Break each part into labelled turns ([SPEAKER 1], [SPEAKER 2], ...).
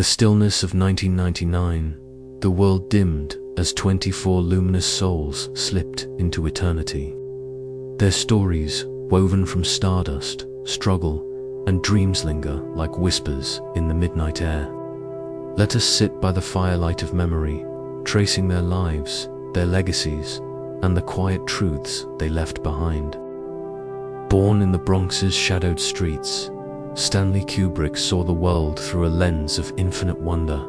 [SPEAKER 1] the stillness of 1999, the world dimmed as 24 luminous souls slipped into eternity. Their stories, woven from stardust, struggle, and dreams linger like whispers in the midnight air. Let us sit by the firelight of memory, tracing their lives, their legacies, and the quiet truths they left behind. Born in the Bronx's shadowed streets, Stanley Kubrick saw the world through a lens of infinite wonder.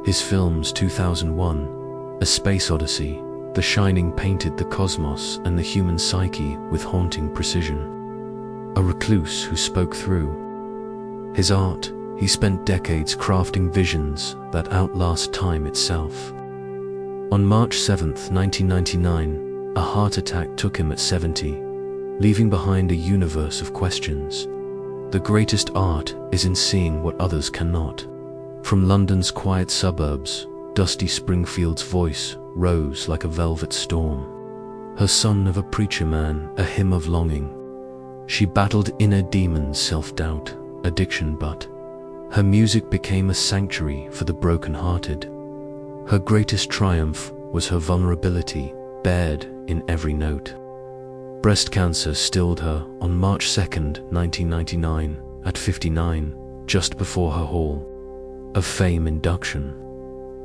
[SPEAKER 1] His films 2001, A Space Odyssey, The Shining painted the cosmos and the human psyche with haunting precision. A recluse who spoke through his art, he spent decades crafting visions that outlast time itself. On March 7, 1999, a heart attack took him at 70, leaving behind a universe of questions. The greatest art is in seeing what others cannot. From London's quiet suburbs, dusty Springfield's voice rose like a velvet storm. Her son of a preacher man, a hymn of longing. She battled inner demons, self-doubt, addiction, but her music became a sanctuary for the broken-hearted. Her greatest triumph was her vulnerability, bared in every note. Breast cancer stilled her on March 2nd, 1999, at 59, just before her Hall of Fame induction.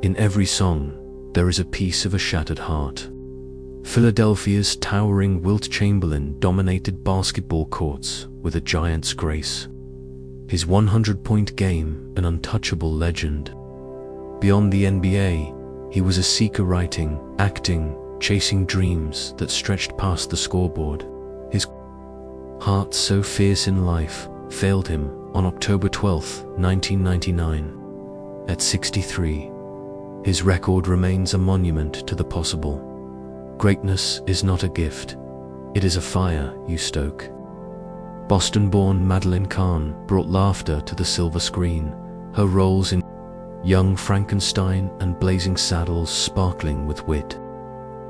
[SPEAKER 1] In every song, there is a piece of a shattered heart. Philadelphia's towering Wilt Chamberlain dominated basketball courts with a giant's grace. His 100-point game, an untouchable legend. Beyond the NBA, he was a seeker, writing, acting, chasing dreams that stretched past the scoreboard. His heart, so fierce in life, failed him on October 12, 1999. At 63, his record remains a monument to the possible. Greatness is not a gift, it is a fire you stoke. Boston-born Madeline Kahn brought laughter to the silver screen, her roles in Young Frankenstein and Blazing Saddles sparkling with wit.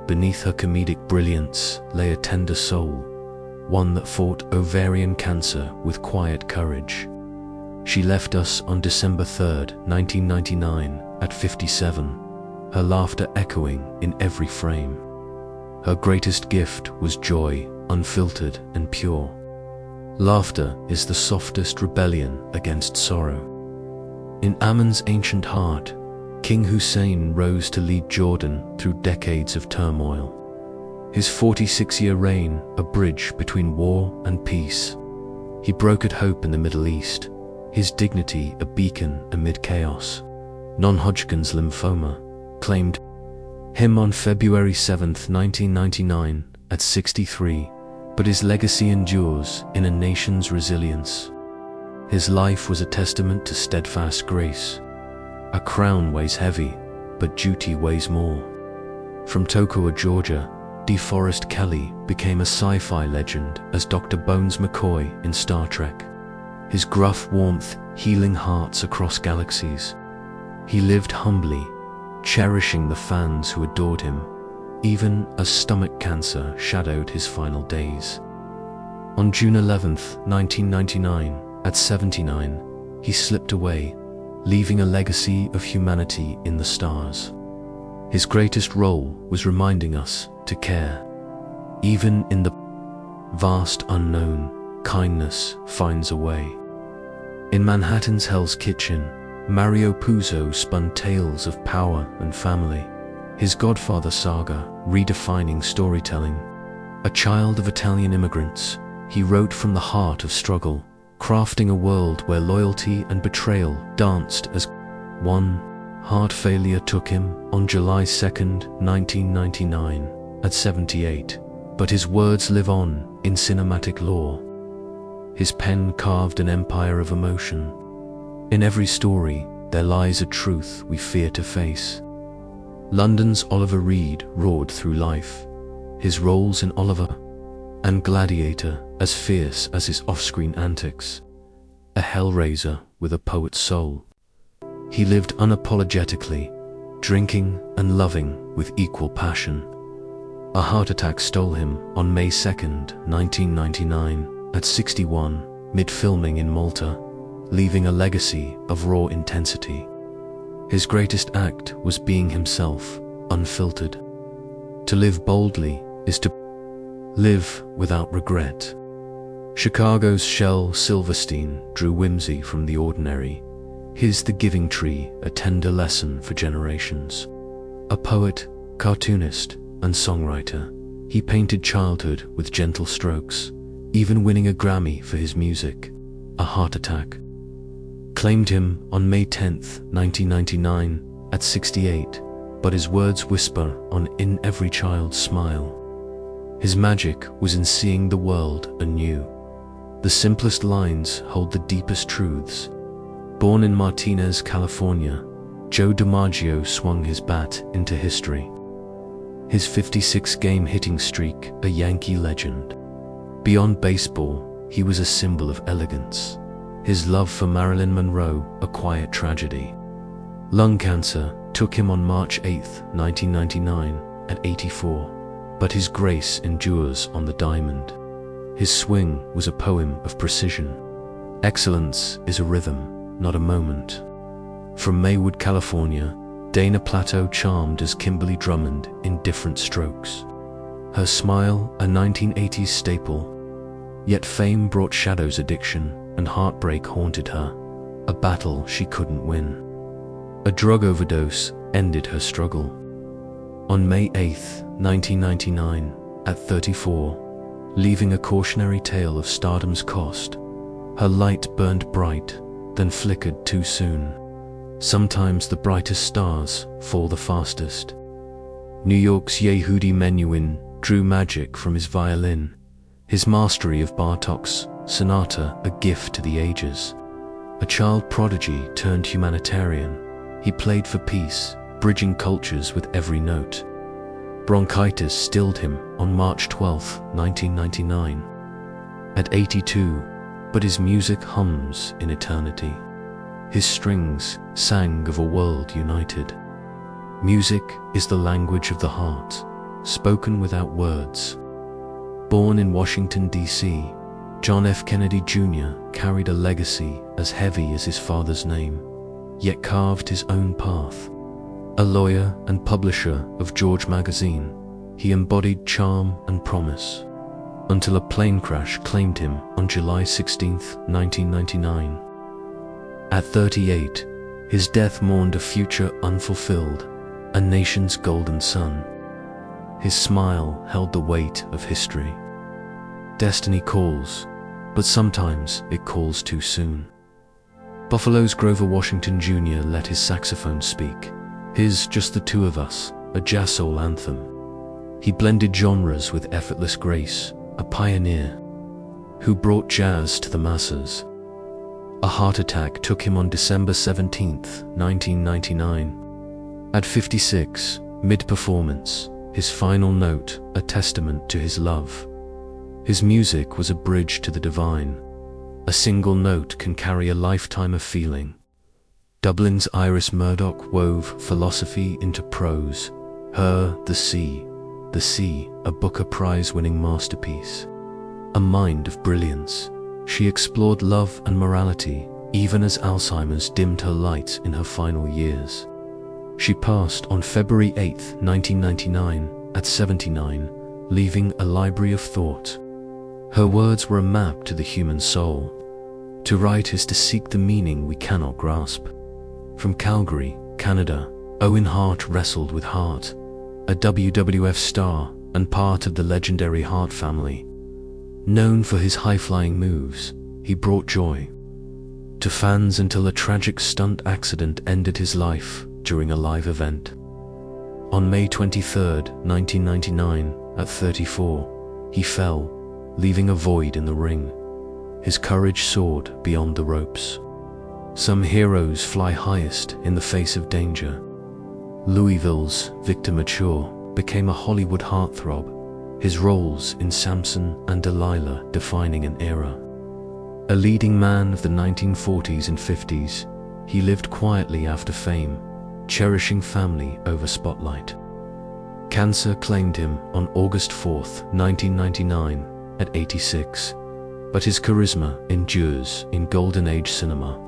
[SPEAKER 1] Beneath her comedic brilliance lay a tender soul, one that fought ovarian cancer with quiet courage. She left us on December 3, 1999, at 57, her laughter echoing in every frame. Her greatest gift was joy, unfiltered and pure. Laughter is the softest rebellion against sorrow. In Amman's ancient heart, King Hussein rose to lead Jordan through decades of turmoil. His 46-year reign, a bridge between war and peace. He brokered hope in the Middle East, his dignity a beacon amid chaos. Non-Hodgkin's lymphoma claimed him on February 7, 1999, at 63, but his legacy endures in a nation's resilience. His life was a testament to steadfast grace. A crown weighs heavy, but duty weighs more. From Toccoa, Georgia, DeForest Kelley became a sci-fi legend as Dr. Bones McCoy in Star Trek. His gruff warmth healing hearts across galaxies. He lived humbly, cherishing the fans who adored him, even as stomach cancer shadowed his final days. On June 11, 1999, at 79, he slipped away, leaving a legacy of humanity in the stars. His greatest role was reminding us to care. Even in the vast unknown, kindness finds a way. In Manhattan's Hell's Kitchen, Mario Puzo spun tales of power and family. His Godfather saga, redefining storytelling. A child of Italian immigrants, he wrote from the heart of struggle, crafting a world where loyalty and betrayal danced as one. Heart failure took him on July 2, 1999, at 78, but his words live on in cinematic lore. His pen carved an empire of emotion. In every story, there lies a truth we fear to face. London's Oliver Reed roared through life, his roles in Oliver and Gladiator as fierce as his off-screen antics. A hellraiser with a poet's soul. He lived unapologetically, drinking and loving with equal passion. A heart attack stole him on May 2, 1999, at 61, mid-filming in Malta, leaving a legacy of raw intensity. His greatest act was being himself, unfiltered. To live boldly is to live without regret. Chicago's Shel Silverstein drew whimsy from the ordinary. His The Giving Tree, a tender lesson for generations. A poet, cartoonist, and songwriter, he painted childhood with gentle strokes, even winning a Grammy for his music. A Heart Attack claimed him on May 10, 1999, at 68, but his words whisper on In Every Child's Smile. His magic was in seeing the world anew. The simplest lines hold the deepest truths. Born in Martinez, California, Joe DiMaggio swung his bat into history. His 56-game hitting streak, a Yankee legend. Beyond baseball, he was a symbol of elegance. His love for Marilyn Monroe, a quiet tragedy. Lung cancer took him on March 8, 1999, at 84, but his grace endures on the diamond. His swing was a poem of precision. Excellence is a rhythm, not a moment. From Maywood, California, Dana Plato charmed as Kimberly Drummond in different strokes. Her smile, a 1980s staple. Yet fame brought Shadow's addiction, and heartbreak haunted her, a battle she couldn't win. A drug overdose ended her struggle. On May 8, 1999, at 34, leaving a cautionary tale of stardom's cost, her light burned bright, then flickered too soon. Sometimes the brightest stars fall the fastest. New York's Yehudi Menuhin drew magic from his violin, his mastery of Bartók's sonata a gift to the ages. A child prodigy turned humanitarian, he played for peace, bridging cultures with every note. Bronchitis stilled him on March 12, 1999. At 82, but his music hums in eternity. His strings sang of a world united. Music is the language of the heart, spoken without words. Born in Washington, D.C., John F. Kennedy Jr. carried a legacy as heavy as his father's name, yet carved his own path. A lawyer and publisher of George magazine, he embodied charm and promise, until a plane crash claimed him on July 16, 1999. At 38, his death mourned a future unfulfilled, a nation's golden son. His smile held the weight of history. Destiny calls, but sometimes it calls too soon. Buffalo's Grover Washington Jr. let his saxophone speak, his Just the Two of Us, a jazz soul anthem. He blended genres with effortless grace, a pioneer who brought jazz to the masses. A heart attack took him on December 17, 1999. At 56, mid-performance, his final note, a testament to his love. His music was a bridge to the divine. A single note can carry a lifetime of feeling. Dublin's Iris Murdoch wove philosophy into prose. Her, The Sea, a Booker Prize-winning masterpiece. A mind of brilliance, she explored love and morality, even as Alzheimer's dimmed her light in her final years. She passed on February 8, 1999, at 79, leaving a library of thought. Her words were a map to the human soul. To write is to seek the meaning we cannot grasp. From Calgary, Canada, Owen Hart wrestled with Hart, a WWF star and part of the legendary Hart family. Known for his high-flying moves, he brought joy to fans until a tragic stunt accident ended his life during a live event. On May 23, 1999, at 34, he fell, leaving a void in the ring. His courage soared beyond the ropes. Some heroes fly highest in the face of danger. Louisville's Victor Mature became a Hollywood heartthrob, his roles in Samson and Delilah defining an era. A leading man of the 1940s and 50s, he lived quietly after fame, cherishing family over spotlight. Cancer claimed him on August 4, 1999, at 86, but his charisma endures in Golden Age cinema.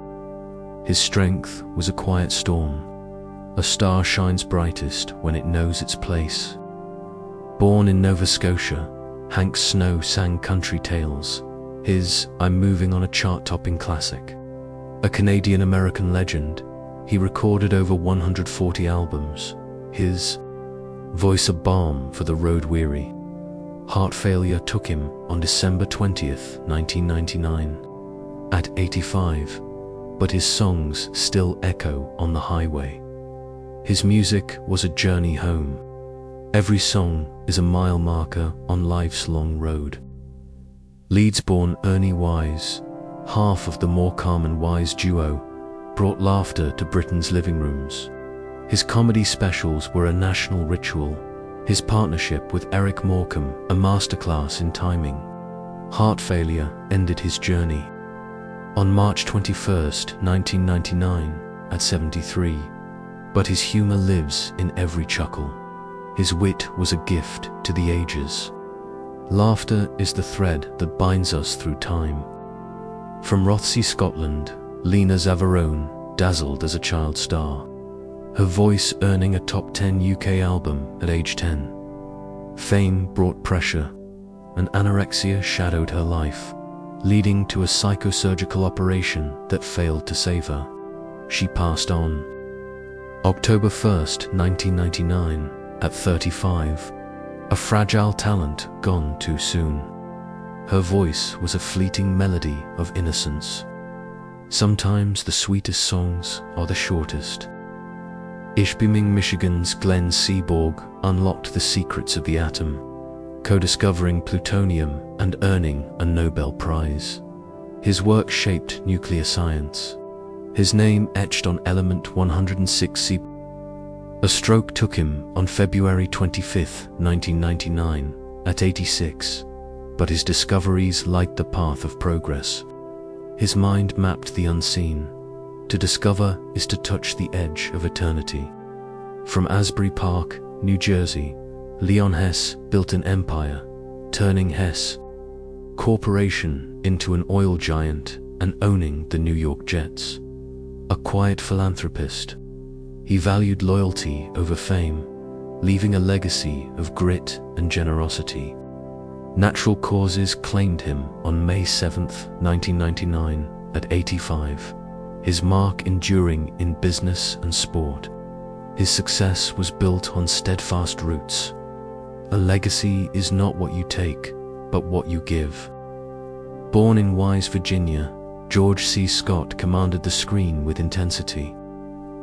[SPEAKER 1] His strength was a quiet storm, A star shines brightest when it knows its place. Born in Nova Scotia, Hank Snow sang country tales. His I'm Moving on a chart-topping classic. A Canadian-American legend, he recorded over 140 albums. His voice a balm for the road-weary. Heart failure took him on December 20th, 1999, at 85, but his songs still echo on the highway. His music was a journey home. Every song is a mile marker on life's long road. Leeds-born Ernie Wise, half of the Morecambe and Wise duo, brought laughter to Britain's living rooms. His comedy specials were a national ritual. His partnership with Eric Morecambe, a masterclass in timing. Heart failure ended his journey on March 21st, 1999, at 73. But his humor lives in every chuckle. His wit was a gift to the ages. Laughter is the thread that binds us through time. From Rothesay, Scotland, Lena Zavarone dazzled as a child star, her voice earning a top 10 UK album at age 10. Fame brought pressure, and anorexia shadowed her life, leading to a psychosurgical operation that failed to save her. She passed on October 1st, 1999, at 35, a fragile talent gone too soon. Her voice was a fleeting melody of innocence. Sometimes the sweetest songs are the shortest. Ishpeming, Michigan's Glenn Seaborg unlocked the secrets of the atom, co-discovering plutonium and earning a Nobel Prize. His work shaped nuclear science. His name etched on element 106C. A stroke took him on February 25, 1999, at 86, but his discoveries light the path of progress. His mind mapped the unseen. To discover is to touch the edge of eternity. From Asbury Park, New Jersey, Leon Hess built an empire, turning Hess Corporation into an oil giant and owning the New York Jets. A quiet philanthropist, he valued loyalty over fame, leaving a legacy of grit and generosity. Natural causes claimed him on May 7, 1999, at 85, his mark enduring in business and sport. His success was built on steadfast roots. A legacy is not what you take, but what you give. Born in Wise, Virginia, George C. Scott commanded the screen with intensity.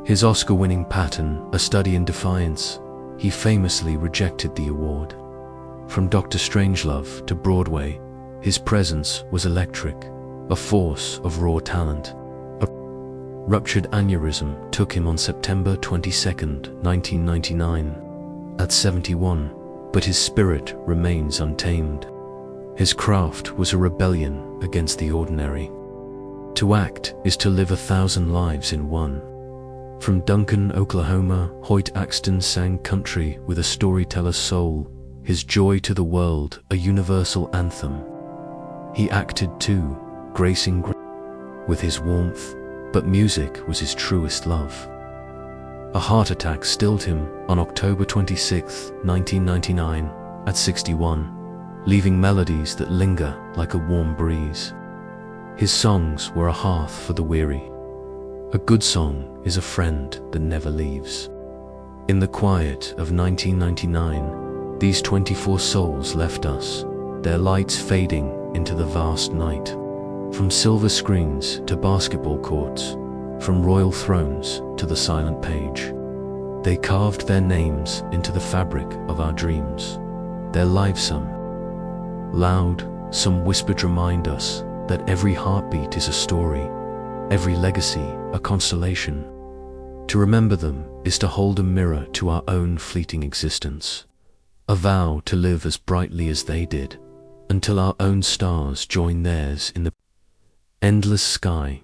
[SPEAKER 1] His Oscar-winning Patton, A Study in Defiance, he famously rejected the award. From Dr. Strangelove to Broadway, his presence was electric, a force of raw talent. A ruptured aneurysm took him on September 22, 1999, at 71, but his spirit remains untamed. His craft was a rebellion against the ordinary. To act is to live 1,000 lives in one. From Duncan, Oklahoma, Hoyt Axton sang country with a storyteller's soul, his joy to the world a universal anthem. He acted too, gracing with his warmth, but music was his truest love. A heart attack stilled him on October 26, 1999, at 61, leaving melodies that linger like a warm breeze. His songs were a hearth for the weary. A good song is a friend that never leaves. In the quiet of 1999, these 24 souls left us, their lights fading into the vast night. From silver screens to basketball courts, from royal thrones to the silent page, they carved their names into the fabric of our dreams. Their lives, some loud, some whispered, remind us that every heartbeat is a story, every legacy a constellation. To remember them is to hold a mirror to our own fleeting existence, a vow to live as brightly as they did, until our own stars join theirs in the endless sky.